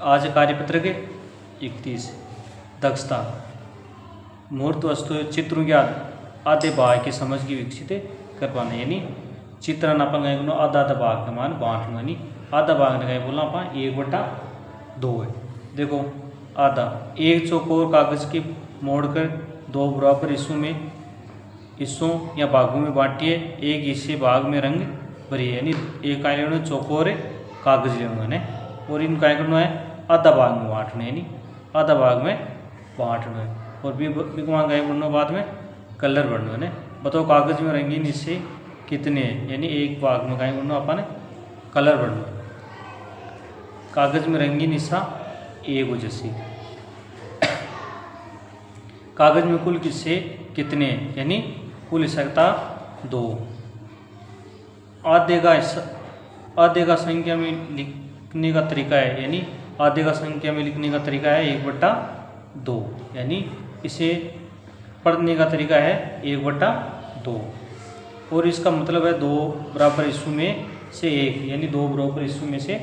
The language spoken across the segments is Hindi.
आज कार्यपत्र के 31 दक्षता मूर्त वस्तु चित्रों के आधे भाग की समझ की विकसित कर पाना, यानी चित्रण अपन कहीं बोलो आधा आधा भाग का मान बांट लो, यानी आधा भाग ने कहीं बोलना अपन 1/2 है। देखो आधा एक चौकोर कागज की मोड़कर दो बराबर हिस्सों या भागों में बांटिए, एक हिस्से भाग में रंग भरिए, यानी एक काय लेना चौकोर कागज लेना है और इन काय करना है आधा भाग में बांटना, यानी आधा भाग में बांटना है। और बिगमान काय बनना बाद में कलर बनना है। बताओ कागज में रंगीन हिस्से कितने हैं, यानी एक भाग में काय बनना अपन कलर बनना। कागज में रंगीन हिस्सा एक जैसे कागज में कुल हिस्से कितने हैं, यानी कुल हिस्सा 2। आधे का संख्या में लिखने का तरीका है, यानी आधे का संख्या में लिखने का तरीका है 1/2, यानी इसे पढ़ने का तरीका है 1/2 और इसका मतलब है 2 बराबर हिस्सों में से 1, यानी 2 बराबर हिस्सों में से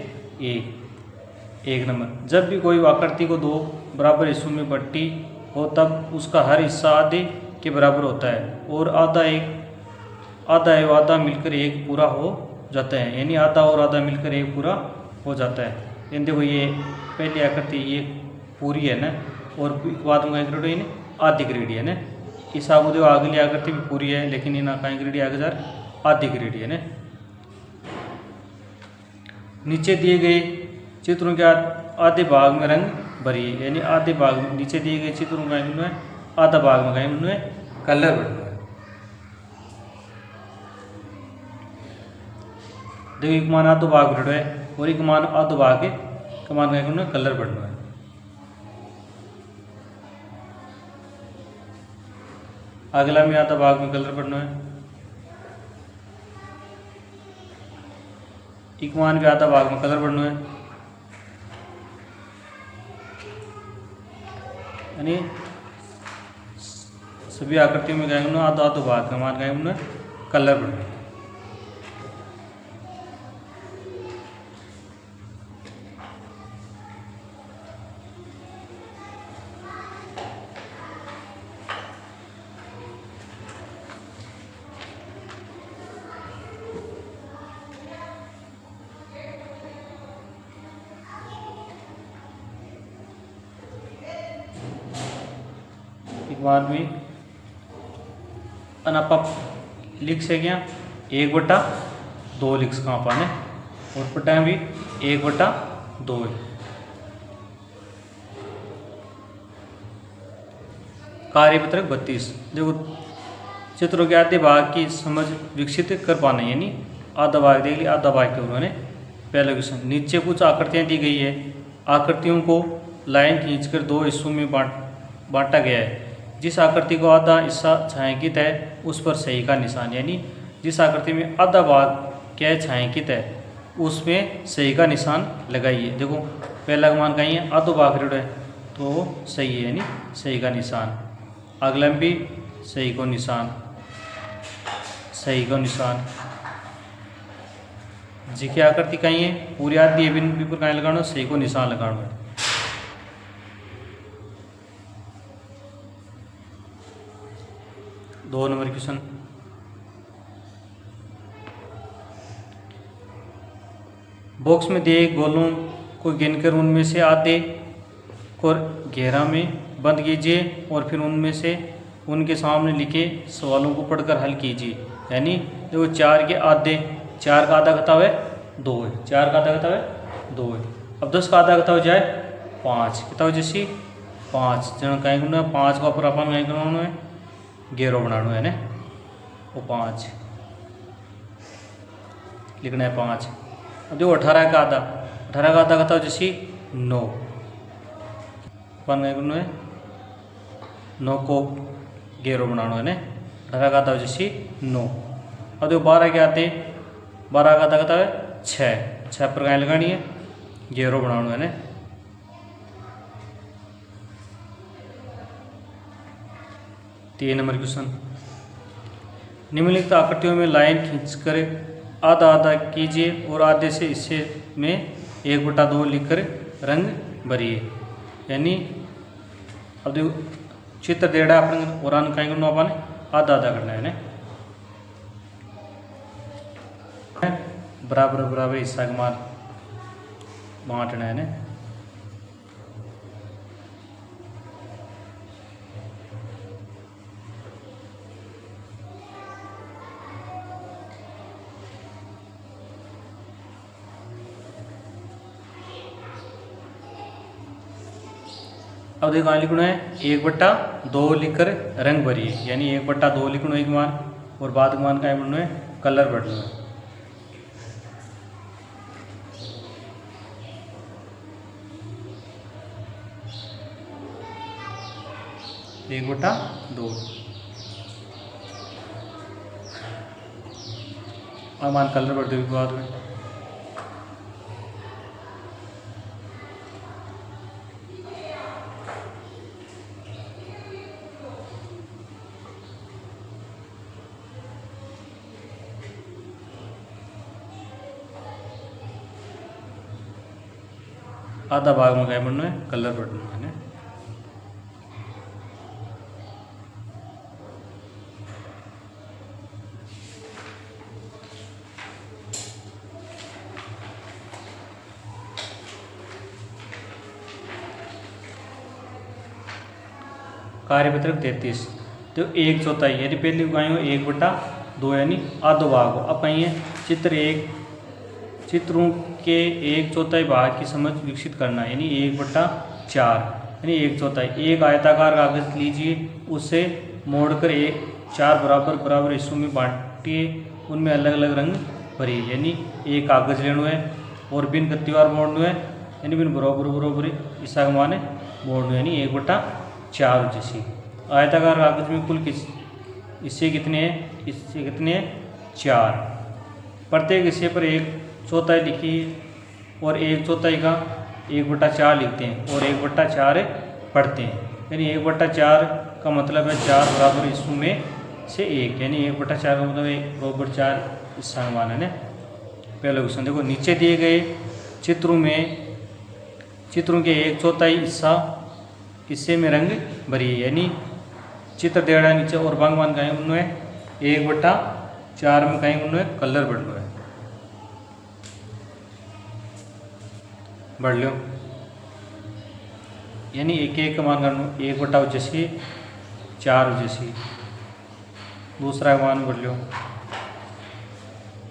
1 नंबर। जब भी कोई आकृति को 2 बराबर हिस्सों में बंटी हो तब उसका हर हिस्सा आधे के बराबर होता है और आधा मिलकर एक पूरा हो जाता है, यानी आधा और आधा मिलकर एक पूरा हो जाता है। यानी देखो ये पहली आकृति ये पूरी है ना, और बाद में क्या ग्रेड है आधी ग्रेड है ना। इस आगू देखो अगली आकृति भी पूरी है, लेकिन इन कहीं ग्रेड आगे जा आधी ग्रेड है ना। नीचे दिए गए चित्रों के आधे भाग में रंग भरिए, यानी आधे भाग में नीचे दिए गए चित्रों का है आधा भाग में कहीं उनमें कलर बनना है। देखो एक मान आधो भाग बढ़ है और एक मान आधो भाग है कमान का कलर बढ़ना है। अगला में आधा भाग में कलर बढ़ना है, एक मान के आधा भाग में कलर बढ़ना है, यानी सभी आकृतियों में गायब आधो आधो भाग का मान गायब कलर बढ़ना है। बाद में अनापा लिख से गया 1/2 लिख सका अपन और पटा भी 1/2 है। कार्यपत्रक 32 देखो चित्रों के आधे भाग की समझ विकसित कर पाना, यानी आधा भाग देख लिया, आधा भाग के उन्होंने पहला क्वेश्चन। नीचे कुछ आकृतियां दी गई है, आकृतियों को लाइन खींचकर 2 हिस्सों में बांटा गया है। जिस आकृति को आधा हिस्सा छायांकित है उस पर सही का निशान, यानी जिस आकृति में आधा भाग क्या है छायांकित है उसमें सही का निशान लगाइए। देखो पहला मान कहीं है आधो भाग रेड है तो सही है, यानी सही का निशान। अगला भी सही को निशान, सही को निशान। जी की आकृति कहीं है पूरी आदि है बिन पर कहीं लगाना सही को निशान लगाना है। दो नंबर क्वेश्चन बॉक्स में दिए गोलों को गिनकर उनमें से आधे को घेरा में बंद कीजिए और फिर उनमें से उनके सामने लिखे सवालों को पढ़कर हल कीजिए। यानी देखो 4 के आधे, 4 का आधा कितना है 2 है, 4 का आधा कितना है 2 है। अब 10 का आधा कितना हो जाए 5, कितना हो जैसी 5 जन कहीं करना है 5 का ऊपर अपन कहीं करना है घेरो बनाना है ना, वो 5 लिखना है 5। अब देखो 18 का आधा, 18 का आधा कहता हो जैसी 9 अपन कहीं करना है 9 को घेरो बनाना है ना, 18 का आधा हो जैसी 9। अब देखो 12 के आधे, 12 का आधा कहता है 6 पर कहीं लगानी है घेरो बनाना है ना। तीन नंबर क्वेश्चन निम्नलिखित आकृतियों में लाइन खींचकर आधा आधा कीजिए और आधे से हिस्से में 1/2 लिखकर रंग भरिए। यानी अब देखो चित्र देड़ा अपन और कहीं करना अपन आधा आधा करना है बराबर बराबर हिस्सा के मार बांटना है ने। अब देखो लिखना है 1/2 लिखकर रंग भरिए। यानी 1/2 लिखना एक मान और बाद मान का बनना है कलर बढ़ना है। 1/2 अब मान कलर बढ़ते हुए बाद में आधा भाग में क्या बनना है कलर बढ़ना है। कार्यपत्रक 33 तो 1/4 यानी पहले उगाएंगे 1/2 यानी आधो भाग हो। अब कहीं चित्रों के 1/4 भाग की समझ विकसित करना है। यानी 1/4 यानी 1/4 एक आयताकार कागज लीजिए, उससे मोड़कर 4 बराबर बराबर हिस्सों में बांटिए, उनमें अलग अलग रंग भरिए। यानी एक कागज लेना है और बिन कत्तीवार मोड़ना है, यानी बिन बराबर बराबर हिस्सा का मान मोड़ना है। यानी 1/4 जैसी आयताकार कागज में कुल हिस्से कितने हैं? हिस्से कितने हैं? 4। प्रत्येक हिस्से पर 1/4 लिखिए और 1/4 का 1/4 लिखते हैं और 1/4 पढ़ते हैं। यानी 1/4 का मतलब है 4 बराबर हिस्सों में से 1। यानी 1/4 का मतलब 1 बराबर 4 हिस्सा मान है ना। पहला क्वेश्चन देखो, नीचे दिए गए चित्रों के 1/4 हिस्से में रंग भरिए। यानी चित्र दे रहा है नीचे और बांग मान कहें उन्होंने 1/4 में कहेंगे उन्होंने कलर बढ़ है। बढ़ लो यानी एक एक का मान कर 1/4 जैसी 4 जैसी। दूसरा मान बढ़ लो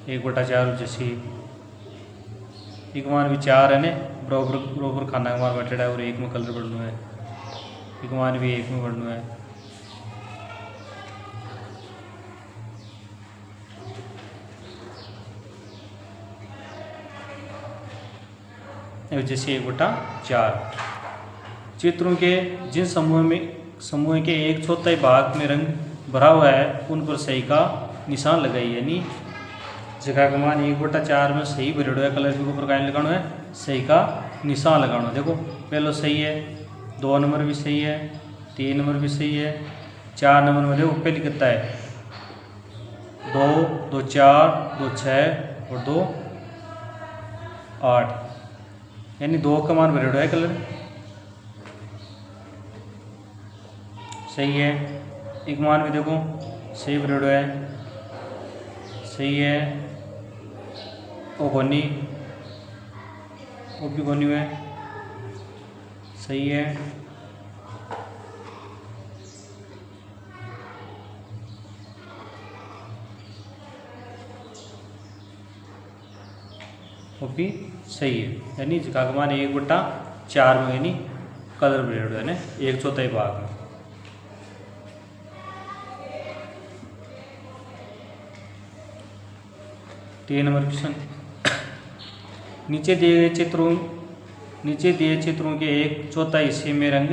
1/4 जैसी। एक मान भी 4 है ने बराबर बराबर खाना का मान बैठा है और 1 में कलर बढ़ना है। एक मान भी 1 में बढ़ना है। जैसे 1/4 चित्रों के जिन समूह के 1/4 भाग में रंग भरा हुआ है उन पर सही का निशान लगाइए। यानी जगह का मान 1/4 में सही भरेड़ो है, कलर के ऊपर का लगाना है, सही का निशान लगाना। देखो पहला सही है, 2 नंबर भी सही है, 3 नंबर भी सही है, 4 नंबर में देखो पहले कितना है 2 2 4 2 6 और 2 8। यानी 2 का मान भरेड़ो है, कलर सही है। एक मान भी देखो सही भरेड़ो है, सही है। ओ गोनी वो भी गोनी है, सही है। वो भी सही है। यानी जिका का मान 1/4 में यानी कलर भरेड़ो है ना 1/4 भाग में। तीन नंबर क्वेश्चन, नीचे दिए चित्रों के 1/4 हिस्से में रंग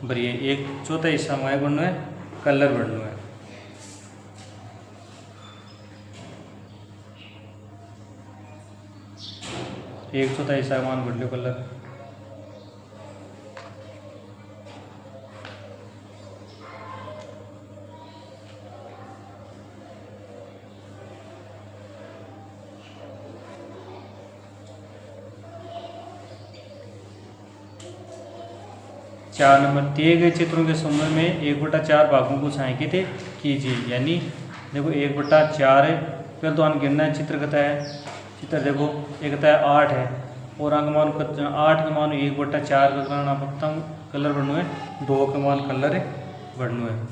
भरिए। 1/4 हिस्सा में बनना है कलर बढ़ना है। एक 1/4 हिस्सा का मान बढ़ लो कलर। 4 नंबर, दिए गए चित्रों के समूह में 1/4 भागों को छायांकित कीजिए। यानी देखो 1/4 है, पहले तो हम गिनना है चित्र कहता है, चित्र देखो एक कहता है 8 है और अंक मान 8 के मान 1/4 का करना पड़ता हूँ कलर बढ़नु है, 2 के मान कलर बढ़नु है,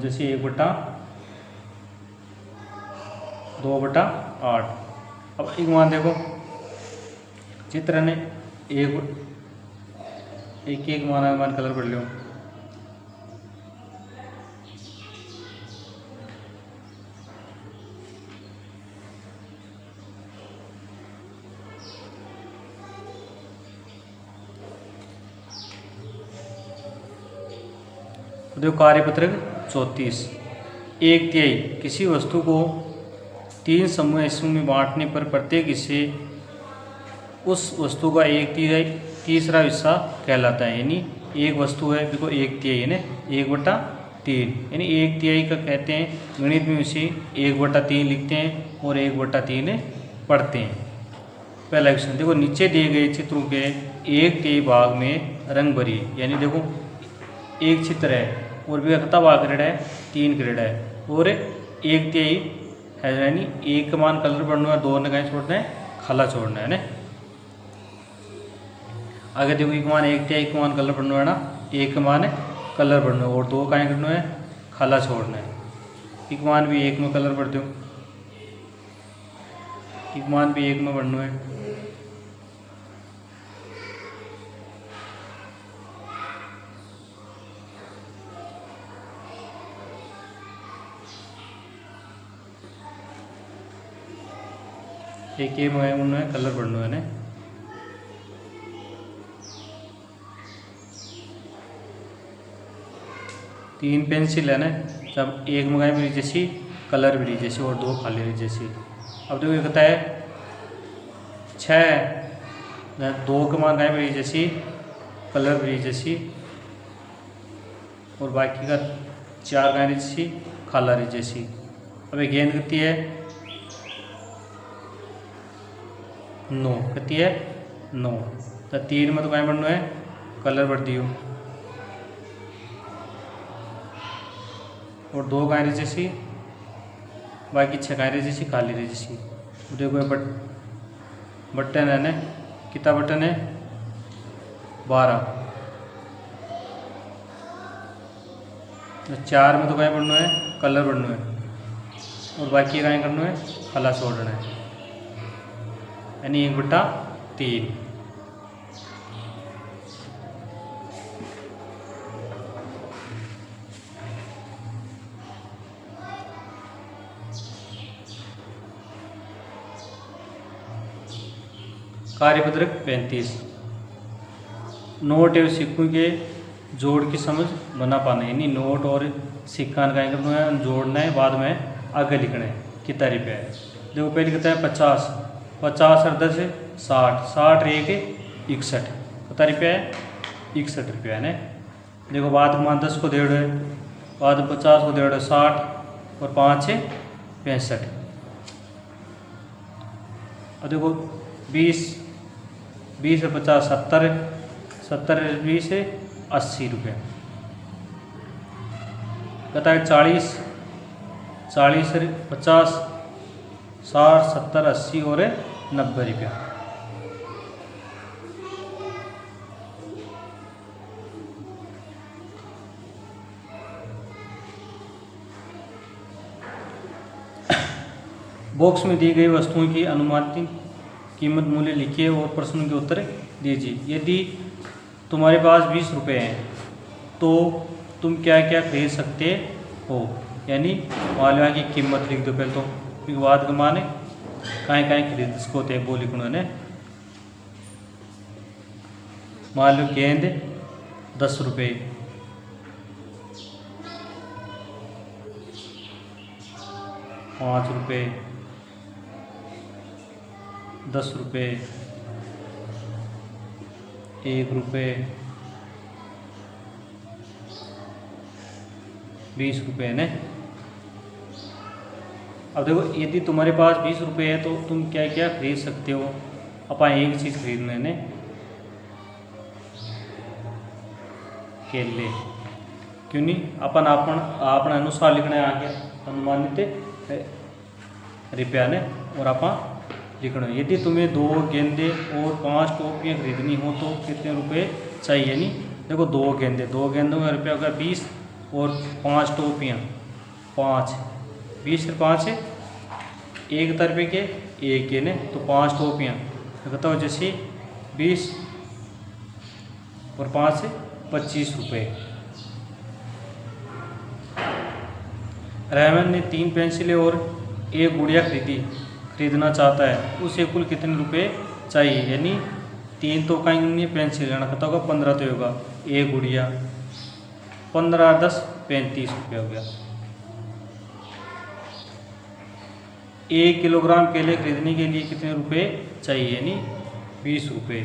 जैसे 1/2/8। अब एक मान देखो चित्र ने एक मान कलर पढ़ लो। देखो कार्यपत्रक 34, 1/3 किसी वस्तु को 3 समूह हिस्सों में बांटने पर प्रत्येक हिस्से उस वस्तु का 1/3 हिस्सा कहलाता है। यानी एक वस्तु है, देखो 1/3 है ना, 1/3 यानी 1/3 का कहते हैं गणित में उसे 1/3 लिखते हैं और 1/3 पढ़ते हैं। पहला क्वेश्चन देखो, नीचे दिए गए चित्रों के 1/3 भाग में रंग भरिए। यानी देखो एक चित्र है और भी कितना भाग ग्रेड है, 3 ग्रेड है और 1/3 है, यानी 1 का मान कलर पढ़ना है, 2 ने कहीं छोड़ना है, खाला छोड़ना है ना। आगे देखो 1 मान 1/3 का मान कलर पढ़ना है ना, 1 का मान कलर पढ़ना है और 2 कहीं करना है, खाला छोड़ना है। 1 मान भी 1 में कलर पढ़ते हो, 1 मान भी 1 में पढ़ना है। एक में कलर पढ़ना है ना। तीन पेंसिल है ना, जब एक मंगाई मेरी जैसी कलर भी जैसी और 2 खाली रही जैसी। अब देखो ये कहता है 6, 2 के मंगाई मेरी जैसी कलर भी जैसी और बाकी का 4 गाय जैसी खाला रही जैसी। अब ये गेंद कितनी है 9, कितनी है 9, तो 3 में तो गाय बढ़ना है, कलर बढ़ दियो और 2 गाय जैसी बाकी 6 गाय जैसी खाली रही जैसी। देखो ये बटन है ना, कितना बटन है 12, 4 में तो गाय बढ़ना है, कलर बढ़ना है और बाकी गाय करना है, खाला छोड़ना है, यानी 1/3। कार्यपत्रक 35, नोट एवं सिक्कों के जोड़ की समझ बना पाना। यानी नोट और सिक्का का जोड़ना है, बाद में आगे लिखना है कितना रुपया है। देखो पहले कितना है 50, 50 और 10 है 60, 60 और 1 61, कितना रुपया है 61 रुपया है ना। देखो बाद में 10 को डेढ़ है, बाद में 50 को डेढ़ 60 और 5 है 65। और देखो 20 और 50 70, 70 और 20 है 80 रुपये। कहता है 40 और 50 60 70 80 और 90 रुपया। बॉक्स में दी गई वस्तुओं की अनुमानित कीमत मूल्य लिखिए और प्रश्न के उत्तर दीजिए। यदि तुम्हारे पास 20 रुपये हैं तो तुम क्या क्या खरीद सकते हो। यानी मालवा की कीमत लिख दो पहले तो, फिर बाद के माने कहीं कहीं खरीद इसको होते हैं वो लिखना है। मान लो गेंद 10 रुपये, ₹5, 10 रुपये, 1 रुपये, 20 रुपये ने। अब देखो यदि तुम्हारे पास 20 रुपये है तो तुम क्या क्या खरीद सकते हो। अपन एक चीज़ खरीदने ने केले। क्यों नहीं, अपन अपने अनुसार लिखना है आगे अनुमानित रुपया ने और अपन लिखना। यदि तुम्हें 2 गेंदे और 5 टोपियाँ खरीदनी हो तो कितने रुपए चाहिए। नहीं देखो 2 गेंदों का रुपया होगा 20 और 5 टोपियाँ 5, 20 और 5 है 1 रुपये के 1 है ने, तो 5 टोपियाँ कहता हो जैसे 20 और 5 है 25 रुपये। रहमान ने 3 पेंसिलें और 1 गुड़िया खरीदना चाहता है, उसे कुल कितने रुपए चाहिए। यानी 3 तो कहीं पेंसिल लेना कहता होगा 15 तो होगा, 1 गुड़िया 15 10 35 रुपये हो गया। 1 किलोग्राम केले खरीदने के लिए कितने रुपए चाहिए, यानी 20 रुपये।